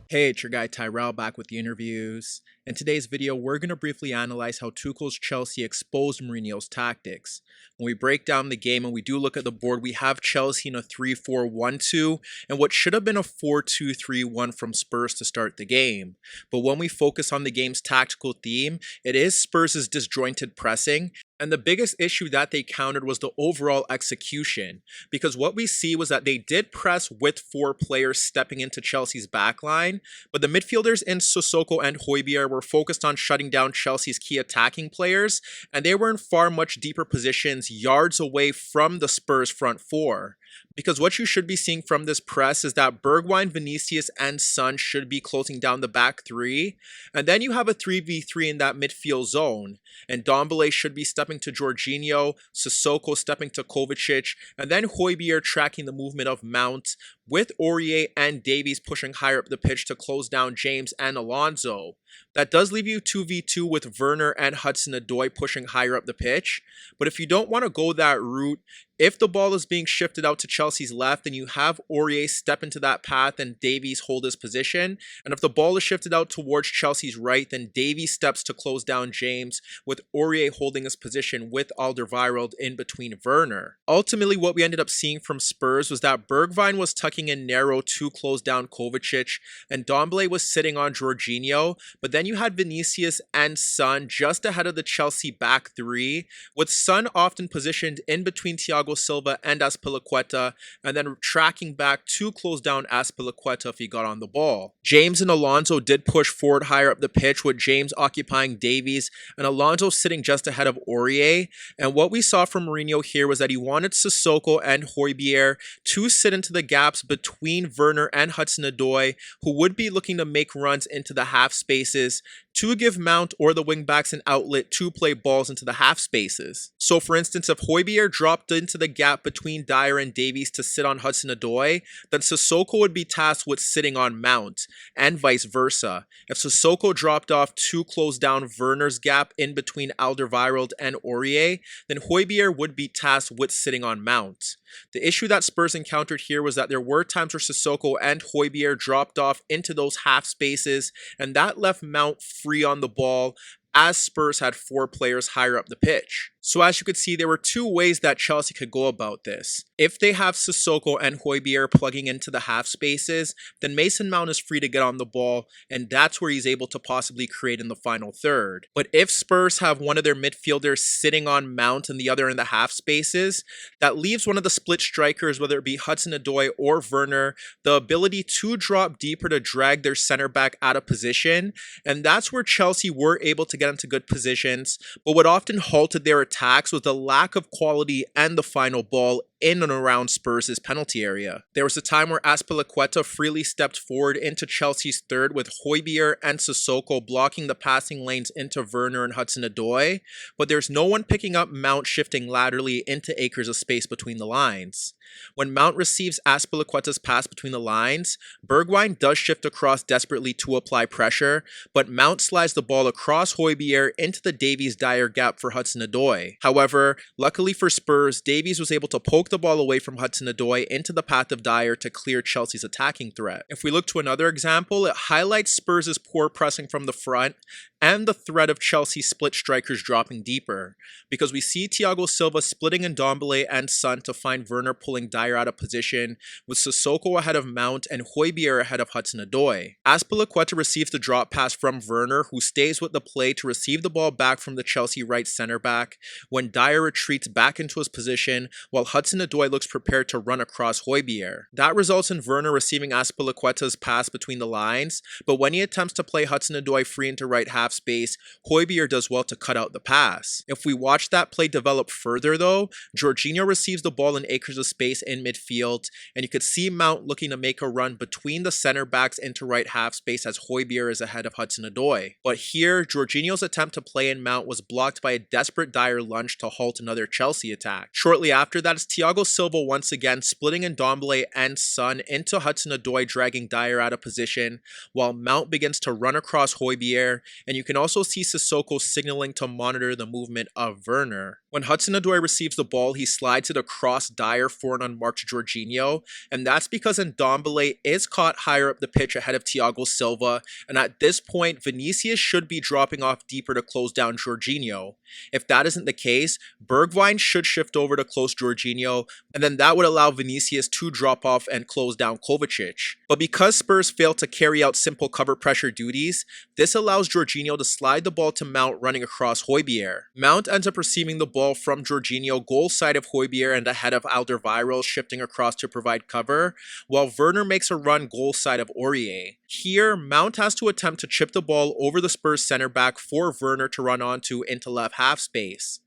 Hey, it's your guy Tyrrell back with the interviews. In today's video, we're going to briefly analyze how Tuchel's Chelsea exposed Mourinho's tactics. When we break down the game and we do look at the board, we have Chelsea in a 3-4-1-2 and what should have been a 4-2-3-1 from Spurs to start the game. But when we focus on the game's tactical theme, it is Spurs' disjointed pressing. And the biggest issue that they countered was the overall execution, because what we see was that they did press with four players stepping into Chelsea's backline, but the midfielders in Sissoko and Højbjerg were focused on shutting down Chelsea's key attacking players, and they were in far much deeper positions yards away from the Spurs front four. Because what you should be seeing from this press is that Bergwijn, Vinicius, and Son should be closing down the back three, and then you have a 3v3 in that midfield zone, and Ndombele should be stepping to Jorginho, Sissoko stepping to Kovacic, and then Højbjerg tracking the movement of Mount, with Aurier and Davies pushing higher up the pitch to close down James and Alonso. That does leave you 2v2 with Werner and Hudson-Odoi pushing higher up the pitch, but if you don't want to go that route, if the ball is being shifted out to Chelsea's left, then you have Aurier step into that path and Davies hold his position. And if the ball is shifted out towards Chelsea's right, then Davies steps to close down James, with Aurier holding his position with Alderweireld in between Werner. Ultimately, what we ended up seeing from Spurs was that Bergwijn was tucking in narrow to close down Kovacic, and Ndombele was sitting on Jorginho, but then you had Vinicius and Son just ahead of the Chelsea back three, with Son often positioned in between Thiago Silva and Azpilicueta, and then tracking back to close down Azpilicueta if he got on the ball. James and Alonso did push forward higher up the pitch, with James occupying Davies and Alonso sitting just ahead of Aurier. And what we saw from Mourinho here was that he wanted Sissoko and Højbjerg to sit into the gaps between Werner and Hudson-Odoi, who would be looking to make runs into the half spaces to give Mount or the wingbacks an outlet to play balls into the half spaces. So for instance, if Højbjerg dropped into the gap between Dyer and Davies to sit on Hudson-Odoi, then Sissoko would be tasked with sitting on Mount, and vice versa. If Sissoko dropped off to close down Werner's gap in between Alderweireld and Aurier, then Højbjerg would be tasked with sitting on Mount. The issue that Spurs encountered here was that there were times where Sissoko and Højbjerg dropped off into those half spaces, and that left Mount free on the ball, as Spurs had four players higher up the pitch. So as you could see, there were two ways that Chelsea could go about this. If they have Sissoko and Højbjerg plugging into the half spaces, then Mason Mount is free to get on the ball, and that's where he's able to possibly create in the final third. But if Spurs have one of their midfielders sitting on Mount and the other in the half spaces, that leaves one of the split strikers, whether it be Hudson-Odoi or Werner, the ability to drop deeper to drag their center back out of position, and that's where Chelsea were able to get into good positions, but what often halted their attacks was the lack of quality and the final ball in and around Spurs' penalty area. There was a time where Azpilicueta freely stepped forward into Chelsea's third, with Højbjerg and Sissoko blocking the passing lanes into Werner and Hudson-Odoi, but there's no one picking up Mount shifting laterally into acres of space between the lines. When Mount receives Azpilicueta's pass between the lines, Bergwijn does shift across desperately to apply pressure, but Mount slides the ball across Højbjerg into the Davies-Dyer gap for Hudson-Odoi. However, luckily for Spurs, Davies was able to poke the ball away from Hudson-Odoi into the path of Dyer to clear Chelsea's attacking threat. If we look to another example, it highlights Spurs' poor pressing from the front and the threat of Chelsea split strikers dropping deeper, because we see Thiago Silva splitting Ndombele and Son to find Werner pulling Dyer out of position, with Sissoko ahead of Mount and Højbjerg ahead of Hudson-Odoi. Azpilicueta receives the drop pass from Werner, who stays with the play to receive the ball back from the Chelsea right center back, when Dyer retreats back into his position, while Hudson-Odoi looks prepared to run across Højbjerg. That results in Werner receiving Azpilicueta's pass between the lines, but when he attempts to play Hudson-Odoi free into right half space, Højbjerg does well to cut out the pass. If we watch that play develop further though, Jorginho receives the ball in acres of space in midfield, and you could see Mount looking to make a run between the center backs into right half space as Højbjerg is ahead of Hudson-Odoi. But here, Jorginho's attempt to play in Mount was blocked by a desperate Dyer lunge to halt another Chelsea attack. Shortly after that is Thiago Silva once again splitting Ndombele and Son into Hudson-Odoi, dragging Dyer out of position, while Mount begins to run across Højbjerg, and and you can also see Sissoko signaling to monitor the movement of Werner. When Hudson-Odoi receives the ball, he slides it across Dyer for an unmarked Jorginho, and that's because Ndombele is caught higher up the pitch ahead of Thiago Silva, and at this point, Vinicius should be dropping off deeper to close down Jorginho. If that isn't the case, Bergwijn should shift over to close Jorginho, and then that would allow Vinicius to drop off and close down Kovacic. But because Spurs failed to carry out simple cover pressure duties, this allows Jorginho to slide the ball to Mount running across Højbjerg. Mount ends up receiving the ball from Jorginho goal side of Højbjerg and ahead of Alderweireld shifting across to provide cover, while Werner makes a run goal side of Aurier. Here, Mount has to attempt to chip the ball over the Spurs center back for Werner to run onto into left half space.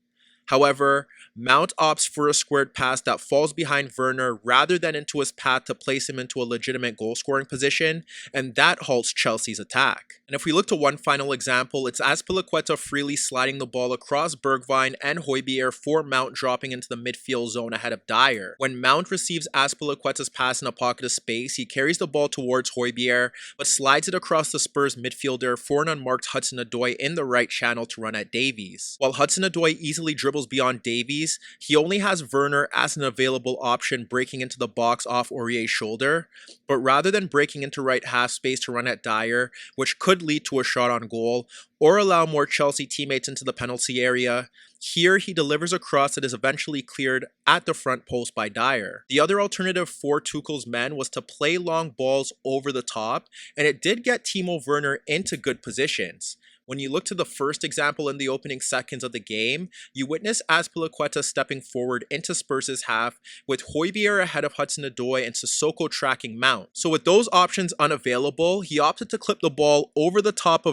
However, Mount opts for a squared pass that falls behind Werner rather than into his path to place him into a legitimate goal-scoring position, and that halts Chelsea's attack. And if we look to one final example, it's Azpilicueta freely sliding the ball across Bergwijn and Højbjerg for Mount dropping into the midfield zone ahead of Dyer. When Mount receives Azpilicueta's pass in a pocket of space, he carries the ball towards Højbjerg, but slides it across the Spurs midfielder for an unmarked Hudson-Odoi in the right channel to run at Davies. While Hudson-Odoi easily dribbles beyond Davies, he only has Werner as an available option breaking into the box off Aurier's shoulder, but rather than breaking into right half space to run at Dyer, which could lead to a shot on goal, or allow more Chelsea teammates into the penalty area, here he delivers a cross that is eventually cleared at the front post by Dyer. The other alternative for Tuchel's men was to play long balls over the top, and it did get Timo Werner into good positions. When you look to the first example in the opening seconds of the game, you witness Azpilicueta stepping forward into Spurs' half, with Højbjerg ahead of Hudson-Odoi and Sissoko tracking Mount. So with those options unavailable, he opted to clip the ball over the top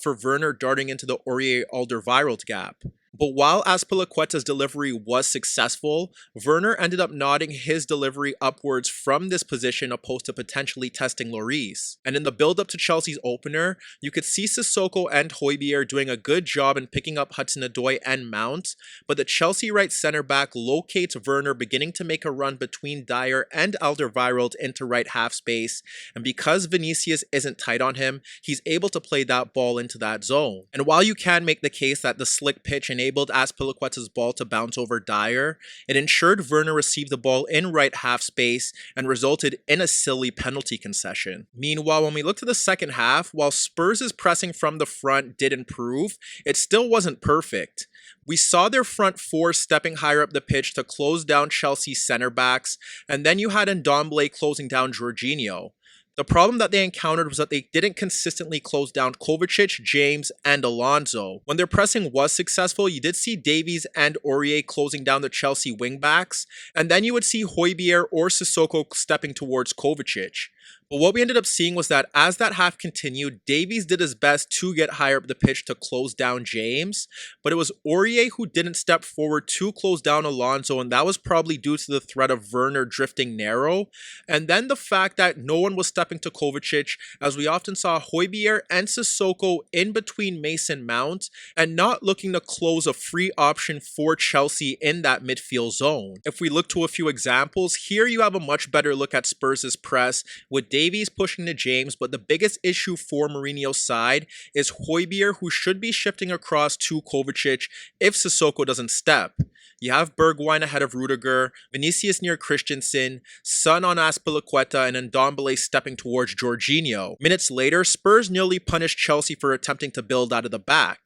for Werner darting into the Aurier-Alderweireld gap. But while Azpilicueta's delivery was successful, Werner ended up nodding his delivery upwards from this position opposed to potentially testing Lloris. And in the build-up to Chelsea's opener, you could see Sissoko and Højbjerg doing a good job in picking up Hudson-Odoi and Mount, but the Chelsea right center-back locates Werner beginning to make a run between Dyer and Alderweireld into right half space, and because Vinicius isn't tight on him, he's able to play that ball into that zone. And while you can make the case that the slick pitch enabled Azpilicueta's ball to bounce over Dyer, it ensured Werner received the ball in right half space and resulted in a silly penalty concession. Meanwhile, when we look to the second half, while Spurs' pressing from the front did improve, it still wasn't perfect. We saw their front four stepping higher up the pitch to close down Chelsea's center backs, and then you had Ndombele closing down Jorginho. The problem that they encountered was that they didn't consistently close down Kovacic, James, and Alonso. When their pressing was successful, you did see Davies and Aurier closing down the Chelsea wingbacks, and then you would see Højbjerg or Sissoko stepping towards Kovacic. But what we ended up seeing was that as that half continued, Davies did his best to get higher up the pitch to close down James, but it was Aurier who didn't step forward to close down Alonso, and that was probably due to the threat of Werner drifting narrow, and then the fact that no one was stepping to Kovacic, as we often saw Højbjerg and Sissoko in between Mason Mount, and not looking to close a free option for Chelsea in that midfield zone. If we look to a few examples, here you have a much better look at Spurs' press, with Davies pushing to James, but the biggest issue for Mourinho's side is Højbjerg, who should be shifting across to Kovacic if Sissoko doesn't step. You have Bergwijn ahead of Rudiger, Vinicius near Christensen, Son on Azpilicueta, and Ndombele stepping towards Jorginho. Minutes later, Spurs nearly punished Chelsea for attempting to build out of the back.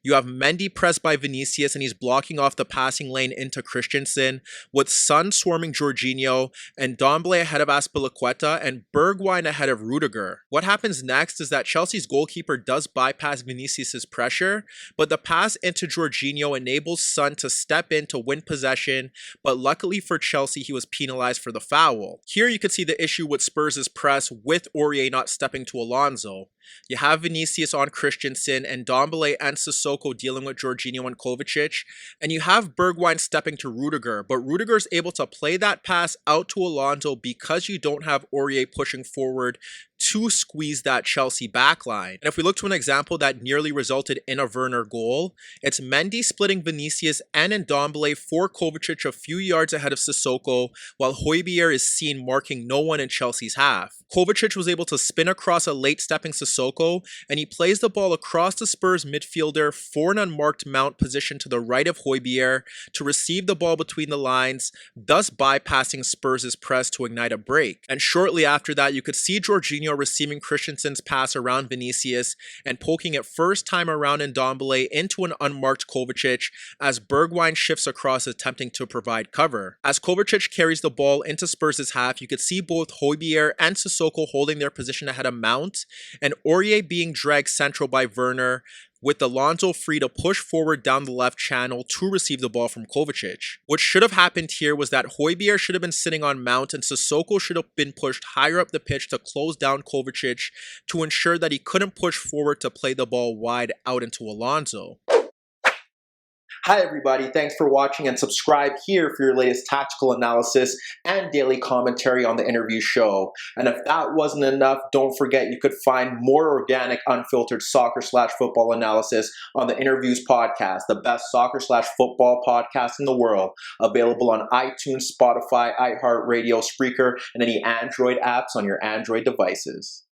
You have Mendy pressed by Vinicius and he's blocking off the passing lane into Christensen, with Son swarming Jorginho, and Ndombele ahead of Azpilicueta, and Bergwijn ahead of Rudiger. What happens next is that Chelsea's goalkeeper does bypass Vinicius' pressure, but the pass into Jorginho enables Son to step in to win possession, but luckily for Chelsea, he was penalized for the foul. Here you could see the issue with Spurs' press with Aurier not stepping to Alonso. You have Vinicius on Christensen and Ndombele and Sissoko dealing with Jorginho and Kovacic, and you have Bergwijn stepping to Rudiger, but Rudiger is able to play that pass out to Alonso because you don't have Aurier pushing forward to squeeze that Chelsea backline. And if we look to an example that nearly resulted in a Werner goal, it's Mendy splitting Vinicius and Ndombele for Kovacic a few yards ahead of Sissoko, while Højbjerg is seen marking no one in Chelsea's half. Kovacic was able to spin across a late-stepping Sissoko, and he plays the ball across the Spurs midfielder for an unmarked Mount position to the right of Højbjerg to receive the ball between the lines, thus bypassing Spurs' press to ignite a break. And shortly after that, you could see Jorginho receiving Christensen's pass around Vinicius and poking it first time around Ndombele into an unmarked Kovacic as Bergwijn shifts across attempting to provide cover. As Kovacic carries the ball into Spurs' half, you could see both Højbjerg and Sissoko holding their position ahead of Mount, and Aurier being dragged central by Werner, with Alonso free to push forward down the left channel to receive the ball from Kovacic. What should have happened here was that Højbjerg should have been sitting on Mount and Sissoko should have been pushed higher up the pitch to close down Kovacic to ensure that he couldn't push forward to play the ball wide out into Alonso. Hi everybody, thanks for watching, and subscribe here for your latest tactical analysis and daily commentary on the InnerViews show. And if that wasn't enough, don't forget you could find more organic, unfiltered soccer/football analysis on the InnerViews podcast, the best soccer/football podcast in the world, available on iTunes, Spotify, iHeartRadio, Spreaker, and any Android apps on your Android devices.